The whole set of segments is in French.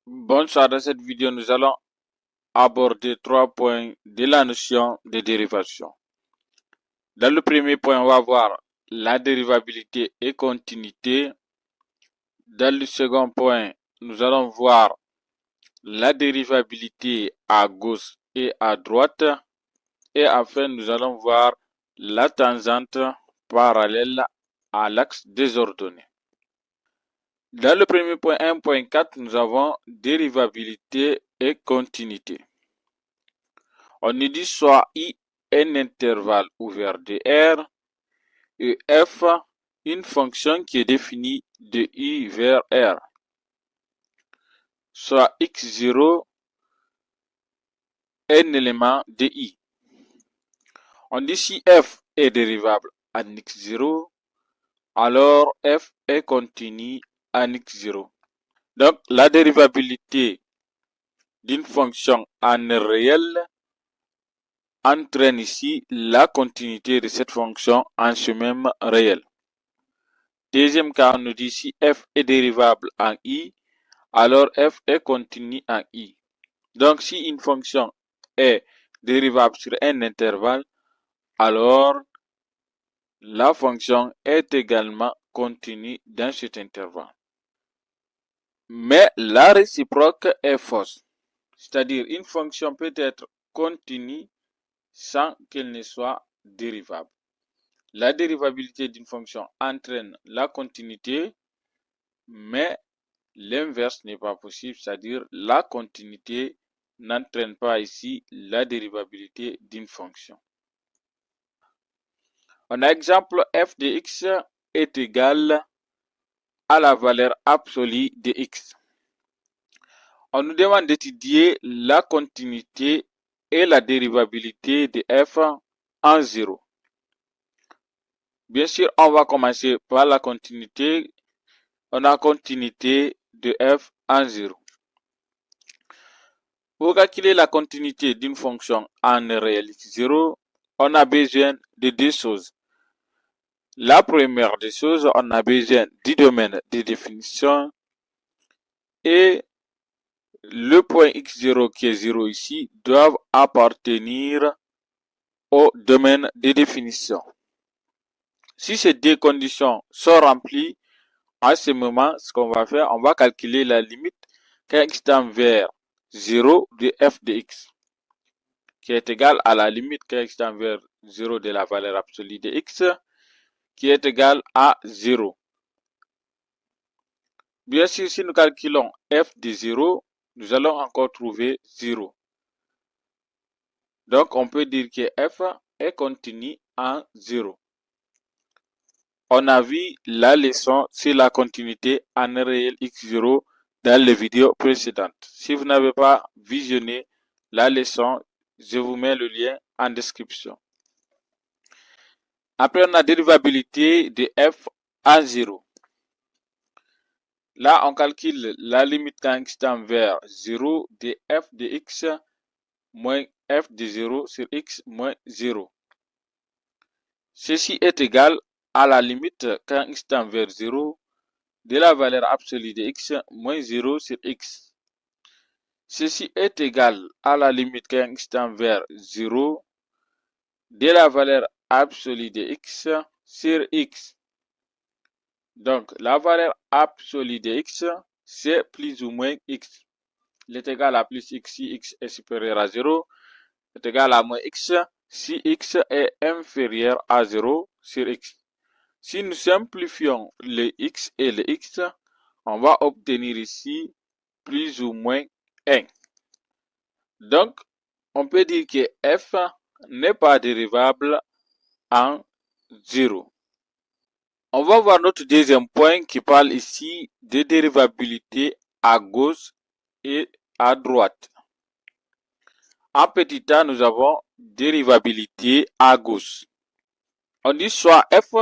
Bonsoir, dans cette vidéo, nous allons aborder 3 points de la notion de dérivation. Dans le premier point, on va voir la dérivabilité et continuité. Dans le second point, nous allons voir la dérivabilité à gauche et à droite. Et enfin, nous allons voir la tangente parallèle à l'axe désordonné. Dans le premier point 1.4, nous avons dérivabilité et continuité. On nous dit soit I un intervalle ouvert de R et F une fonction qui est définie de I vers R. Soit X0 un élément de I. On dit si F est dérivable en X0, alors F est continu en X0. Donc, la dérivabilité d'une fonction en réel entraîne ici la continuité de cette fonction en ce même réel. Deuxième cas, on nous dit si f est dérivable en I, alors f est continu en I. Donc, si une fonction est dérivable sur un intervalle, alors la fonction est également continue dans cet intervalle. Mais la réciproque est fausse. C'est-à-dire, une fonction peut être continue sans qu'elle ne soit dérivable. La dérivabilité d'une fonction entraîne la continuité, mais l'inverse n'est pas possible, c'est-à-dire la continuité n'entraîne pas ici la dérivabilité d'une fonction. On a exemple f de x est égal à la valeur absolue de x. On nous demande d'étudier la continuité et la dérivabilité de f en 0. Bien sûr, on va commencer par la continuité. On a continuité de f en 0. Pour calculer la continuité d'une fonction en réel x0, on a besoin de deux choses. La première des choses, on a besoin du domaine de définition et le point x0 qui est 0 ici doivent appartenir au domaine de définition. Si ces deux conditions sont remplies, à ce moment, ce qu'on va faire, on va calculer la limite quand x tend vers 0 de f de x, qui est égale à la limite quand x tend vers 0 de la valeur absolue de x, qui est égale à 0. Bien sûr, si nous calculons f de 0, nous allons encore trouver 0. Donc, on peut dire que f est continu en 0. On a vu la leçon sur la continuité en réel x0 dans les vidéos précédentes. Si vous n'avez pas visionné la leçon, je vous mets le lien en description. Après, on a dérivabilité de f à 0. Là, on calcule la limite quand x tend vers 0 de f de x moins f de 0 sur x moins 0. Ceci est égal à la limite quand x tend vers 0 de la valeur absolue de x moins 0 sur x. Ceci est égal à la limite quand x tend vers 0 de la valeur absolue de x sur x. Donc, la valeur absolue de x, c'est plus ou moins x. Il est égal à plus x si x est supérieur à 0. Il est égal à moins x si x est inférieur à 0 sur x. Si nous simplifions le x et le x, on va obtenir ici plus ou moins 1. Donc, on peut dire que f n'est pas dérivable en 0. On va voir notre deuxième point qui parle ici de dérivabilité à gauche et à droite. En petit a, nous avons dérivabilité à gauche. On dit soit f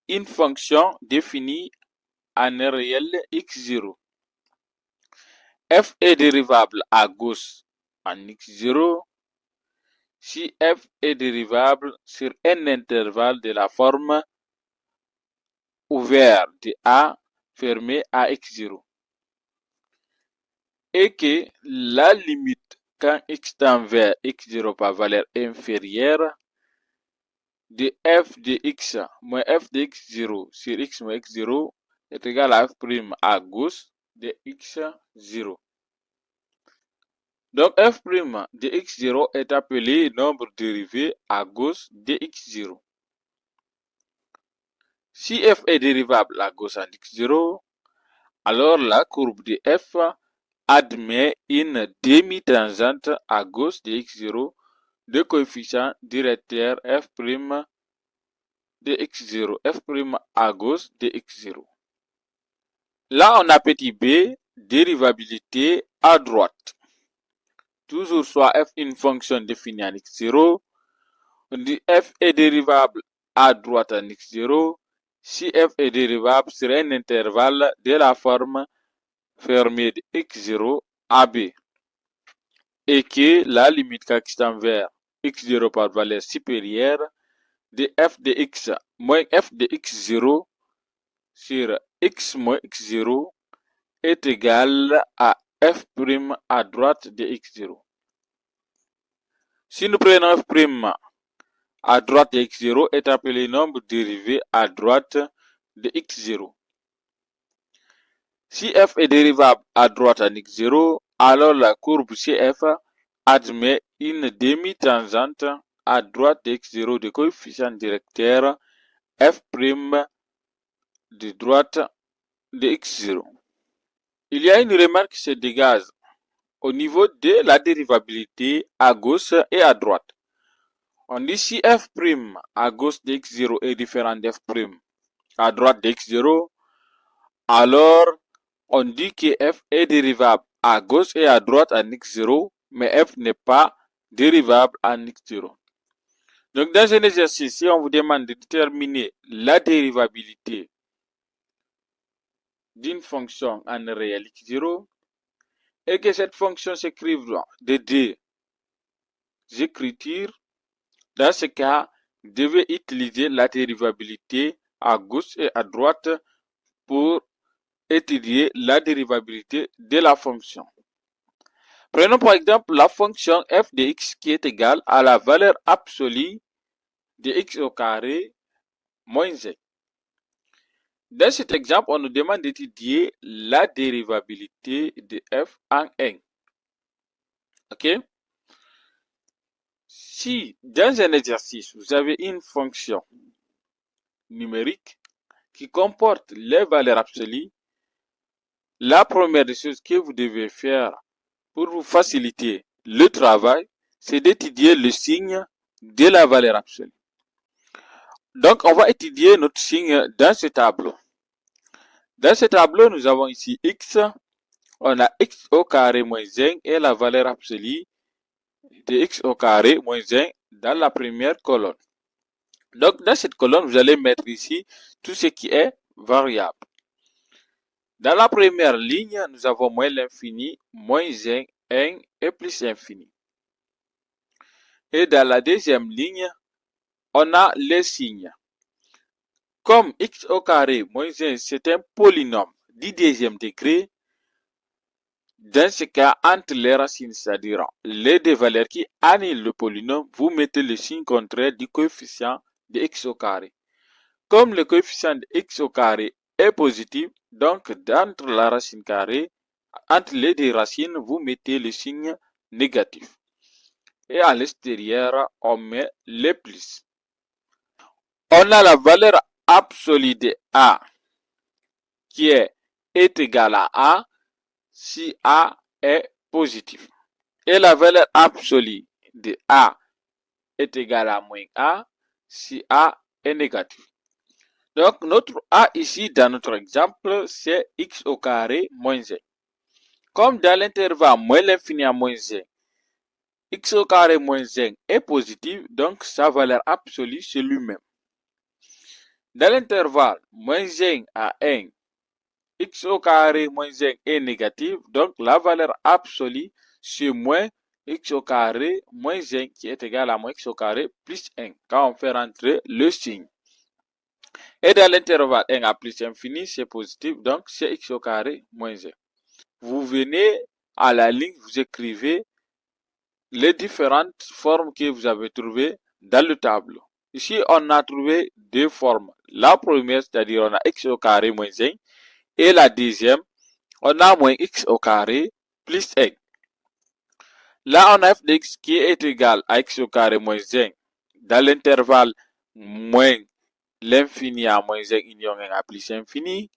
une fonction définie en réel x0. F est dérivable à gauche en x0 si f est dérivable sur un intervalle de la forme ouvert de A fermé à x0. et que la limite quand x tend vers x0 par valeur inférieure de f de x moins f de x0 sur x moins x0 est égal à f' à gauche de x0. Donc f' de x0 est appelé nombre dérivé à gauche de x0. Si f est dérivable à gauche en x0, alors la courbe de f admet une demi-tangente à gauche de x0 de coefficient directeur f' de x0, f' à gauche de x0. Là, on a petit b, dérivabilité à droite. Toujours soit f une fonction définie en x0, on dit f est dérivable à droite en x0 si f est dérivable sur un intervalle de la forme fermée de x0 à b et que la limite quand x tend vers x0 par valeur supérieure de f de x moins f de x0 sur x moins x0 est égale à f' à droite de x0. Si nous prenons f' à droite de x0 est appelé nombre dérivé à droite de x0. Si f est dérivable à droite en x0, alors la courbe CF admet une demi-tangente à droite de x0 de coefficient directeur f' de droite de x0. Il y a une remarque qui se dégage au niveau de la dérivabilité à gauche et à droite. On dit si f' à gauche de x0 est différent d'f' à droite de x0, alors on dit que f est dérivable à gauche et à droite en x0, mais f n'est pas dérivable en x0. Donc dans un exercice, si on vous demande de déterminer la dérivabilité d'une fonction en réel x0 et que cette fonction s'écrive de deux écritures, dans ce cas, vous devez utiliser la dérivabilité à gauche et à droite pour étudier la dérivabilité de la fonction. Prenons par exemple la fonction f de x qui est égale à la valeur absolue de x au carré moins 1. Dans cet exemple, on nous demande d'étudier la dérivabilité de f en 1. Ok? Si dans un exercice, vous avez une fonction numérique qui comporte les valeurs absolues, la première des choses que vous devez faire pour vous faciliter le travail, c'est d'étudier le signe de la valeur absolue. Donc, on va étudier notre signe dans ce tableau. Dans ce tableau, nous avons ici x, on a x au carré moins 1 et la valeur absolue de x au carré moins 1 dans la première colonne. Donc, dans cette colonne, vous allez mettre ici tout ce qui est variable. Dans la première ligne, nous avons moins l'infini, moins 1, 1 et plus infini. Et dans la deuxième ligne, on a les signes. Comme x au carré moins 1, c'est un polynôme du deuxième degré, dans ce cas, entre les racines, c'est-à-dire les deux valeurs qui annulent le polynôme, vous mettez le signe contraire du coefficient de x au carré. Comme le coefficient de x au carré est positif, donc entre la racine carrée, entre les deux racines, vous mettez le signe négatif. Et à l'extérieur, on met le plus. On a la valeur absolue de A qui est égale à A si A est positif. Et la valeur absolue de A est égale à moins A si A est négatif. Donc, notre A ici, dans notre exemple, c'est x au carré moins 1. Comme dans l'intervalle moins l'infini à moins 1, x au carré moins 1 est positif, donc sa valeur absolue, c'est lui-même. Dans l'intervalle moins 1 à 1, x au carré moins 1 est négatif, donc la valeur absolue, c'est moins x au carré moins 1 qui est égal à moins x au carré plus 1, quand on fait rentrer le signe. Et dans l'intervalle 1 à plus infini, c'est positif, donc c'est x au carré moins 1. Vous venez à la ligne, vous écrivez les différentes formes que vous avez trouvées dans le tableau. Ici, on a trouvé deux formes. La première, c'est-à-dire on a x au carré moins 1. Et la deuxième, on a moins x au carré plus 1. Là, on a f de x qui est égal à x au carré moins 1 dans l'intervalle moins l'infini à moins 1 union 1 à plus infini,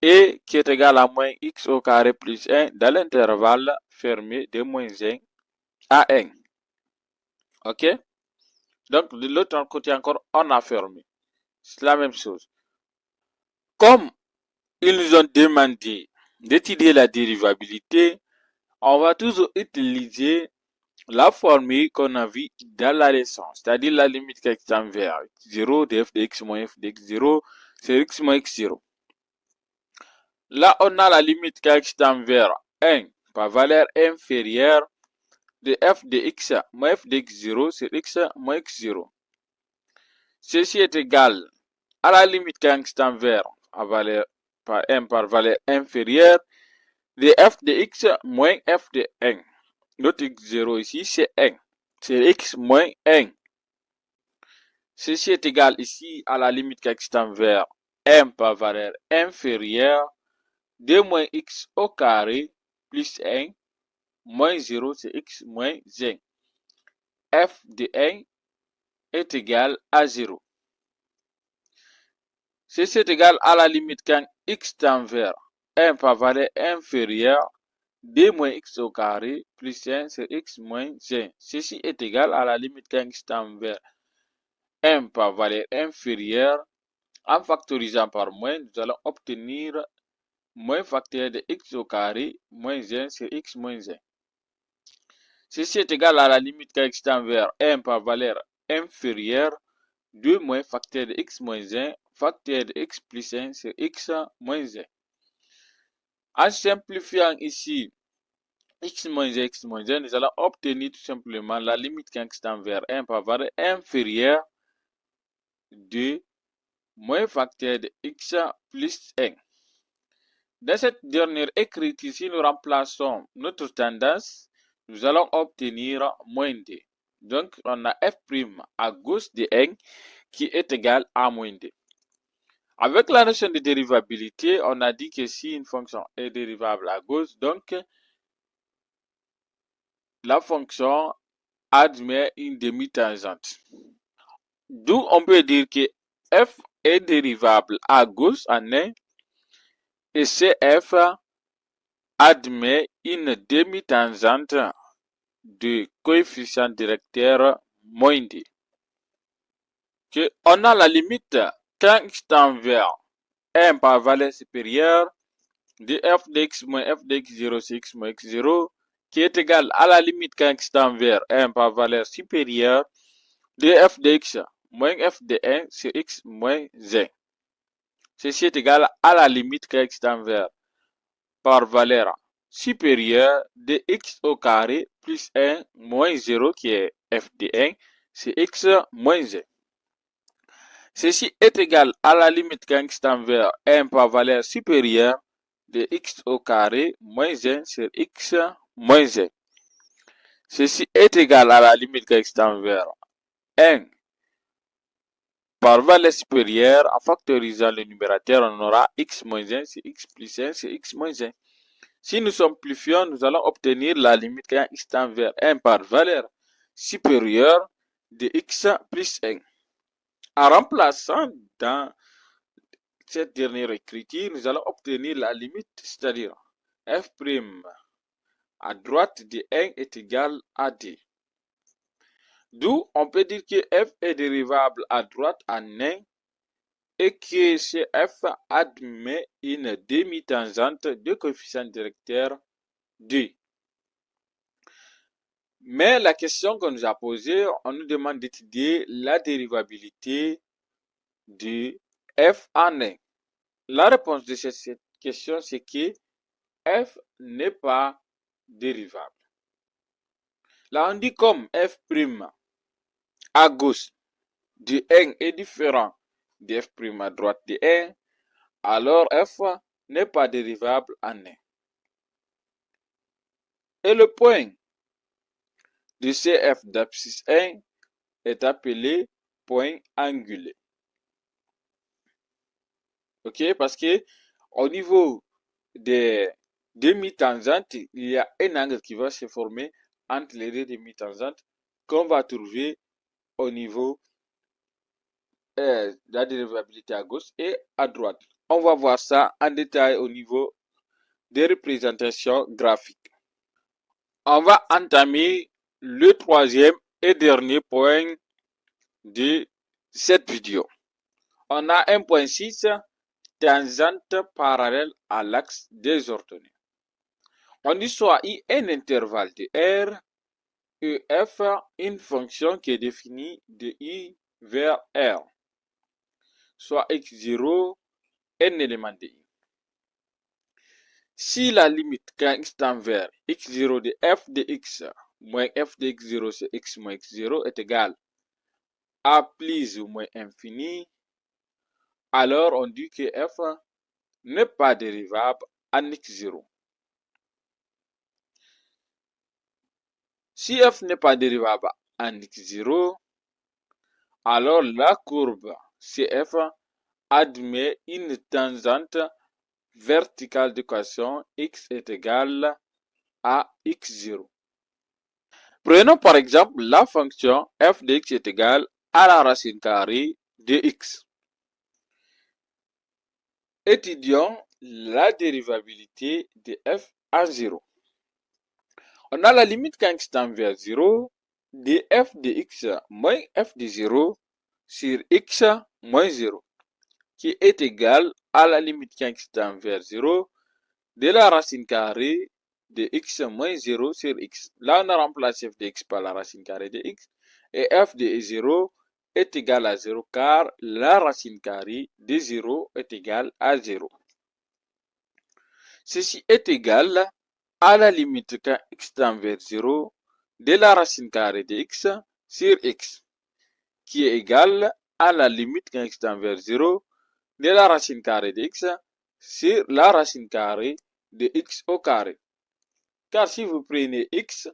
et qui est égal à moins x au carré plus 1 dans l'intervalle fermé de moins 1 à 1. Ok? Donc, de l'autre côté encore, on a fermé. C'est la même chose. Comme ils nous ont demandé d'étudier la dérivabilité, on va toujours utiliser la formule qu'on a vue dans la leçon, c'est-à-dire la limite qui est tend vers 0 de f de x moins f de x0, c'est x moins x0. Là, on a la limite qui est tend vers 1 par valeur inférieure de f de x moins f de x0, c'est x moins x0. Ceci est égal à la limite qui est tend vers valeur par 1 par valeur inférieure de f de x moins f de 1. Notre x0 ici, c'est 1. C'est x moins 1. Ceci est égal ici à la limite qui tend vers 1 par valeur inférieure de moins x au carré plus 1 moins 0, c'est x moins 1. F de 1 est égal à 0. Ceci est égal à la limite quand x tend vers 1 par valeur inférieure de moins x au carré plus 1, c'est x moins 1. Ceci est égal à la limite quand x tend vers 1 par valeur inférieure. En factorisant par moins, nous allons obtenir moins facteur de x au carré moins 1, c'est x moins 1. Ceci est égal à la limite quand x tend vers 1 par valeur inférieure de moins facteur de x moins 1, facteur de x plus 1, c'est x moins 1. En simplifiant ici x moins 1, nous allons obtenir tout simplement la limite quand x tend vers 1 par valeur inférieure de moins facteur de x plus 1. Dans cette dernière écriture, si nous remplaçons notre tendance, nous allons obtenir moins 2. Donc, on a f' à gauche de 1 qui est égal à moins 2. Avec la notion de dérivabilité, on a dit que si une fonction est dérivable à gauche, donc la fonction admet une demi-tangente. D'où on peut dire que f est dérivable à gauche en 1 et CF admet une demi-tangente de coefficient directeur moins 2. On a la limite quand x tend vers 1 par valeur supérieure de f de x moins f de x0, c'est x moins x0, qui est égal à la limite quand x tend vers 1 par valeur supérieure de f de x moins f de 1, c'est x moins 1. Ceci est égal à la limite quand x tend vers par valeur supérieure de x au carré plus 1 moins 0 qui est f de 1, c'est x moins 1. Ceci est égal à la limite quand x tend vers 1 par valeur supérieure de x au carré moins 1 sur x moins 1. Ceci est égal à la limite quand x tend vers 1 par valeur supérieure. En factorisant le numérateur, on aura x moins 1 c'est x plus 1 c'est x moins 1. Si nous simplifions, nous allons obtenir la limite quand x tend vers 1 par valeur supérieure de x plus 1. En remplaçant dans cette dernière écriture, nous allons obtenir la limite, c'est-à-dire f' à droite de 1 est égal à 2. D'où on peut dire que f est dérivable à droite en 1 et que CF admet une demi-tangente de coefficient directeur 2. Mais la question qu'on nous a posée, on nous demande d'étudier la dérivabilité de f en 1. La réponse de cette question, c'est que f n'est pas dérivable. Là, on dit comme f' à gauche de 1 est différent de f' à droite de 1, alors f n'est pas dérivable en 1. Et le point de CF d'abscisse 1 est appelé point angulé. Ok, parce que au niveau des demi-tangentes, il y a un angle qui va se former entre les deux demi-tangentes qu'on va trouver au niveau de la dérivabilité à gauche et à droite. On va voir ça en détail au niveau des représentations graphiques. On va entamer le troisième et dernier point de cette vidéo. On a un point 6, tangente parallèle à l'axe des ordonnées. On dit soit I un intervalle de R, EF, une fonction qui est définie de I vers R, soit x0, un élément de I. Si la limite quand x tend vers x0 de f de x moins f de x0 sur x moins x0 est égale à plus ou moins infini, alors on dit que f n'est pas dérivable en x0. Si f n'est pas dérivable en x0, alors la courbe CF admet une tangente verticale d'équation x est égal à x0. Prenons par exemple la fonction f de x est égal à la racine carrée de x. Étudions la dérivabilité de f à 0. On a la limite quand x tend vers 0 de f de x moins f de 0 sur x moins 0, qui est égal à la limite quand x tend vers 0 de la racine carrée de x moins 0 sur x. Là, on a remplacé f de x par la racine carrée de x, et f de 0 est égal à 0 car la racine carrée de 0 est égale à 0. Ceci est égal à la limite quand x tend vers 0 de la racine carrée de x sur x, qui est égal à la limite quand x tend vers 0 de la racine carrée de x sur la racine carrée de x au carré. Car si vous prenez x,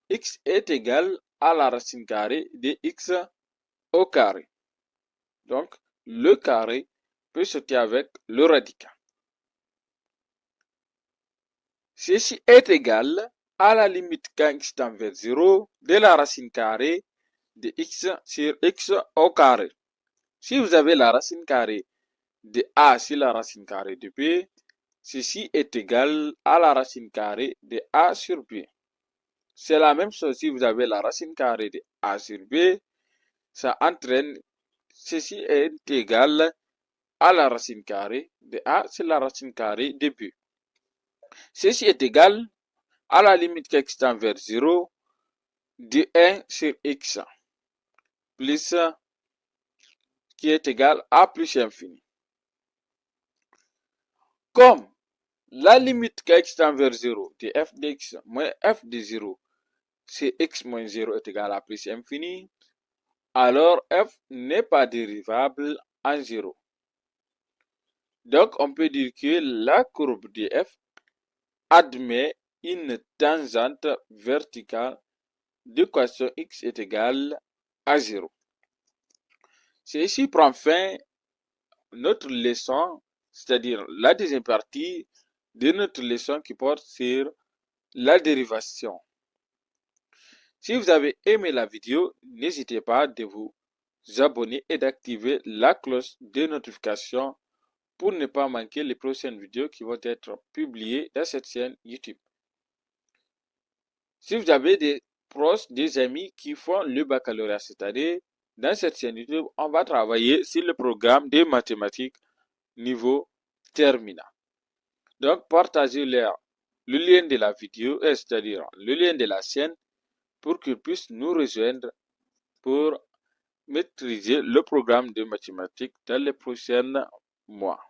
x est égal à la racine carrée de x au carré. Donc, le carré peut sauter avec le radical. Ceci est égal à la limite quand x tend vers 0 de la racine carrée de x sur x au carré. Si vous avez la racine carrée de a sur la racine carrée de b, ceci est égal à la racine carrée de a sur b. C'est la même chose si vous avez la racine carrée de a sur b, ça entraîne ceci est égal à la racine carrée de a sur la racine carrée de b. Ceci est égal à la limite qui x tend vers 0 de 1 sur x plus qui est égal à plus infini. Comme la limite qui x tend vers 0 de f de x moins f de 0 c'est x moins 0 est égal à plus infini, alors f n'est pas dérivable en 0. Donc, on peut dire que la courbe de f admet une tangente verticale d'équation x est égal à 0. Ceci prend fin notre leçon, c'est-à-dire la deuxième partie de notre leçon qui porte sur la dérivation. Si vous avez aimé la vidéo, n'hésitez pas de vous abonner et d'activer la cloche de notification pour ne pas manquer les prochaines vidéos qui vont être publiées dans cette chaîne YouTube. Si vous avez des proches, des amis qui font le baccalauréat cette année, dans cette chaîne YouTube, on va travailler sur le programme de mathématiques niveau terminal. Donc, partagez-leur le lien de la vidéo, c'est-à-dire le lien de la chaîne, pour qu'ils puissent nous rejoindre pour maîtriser le programme de mathématiques dans les prochains mois.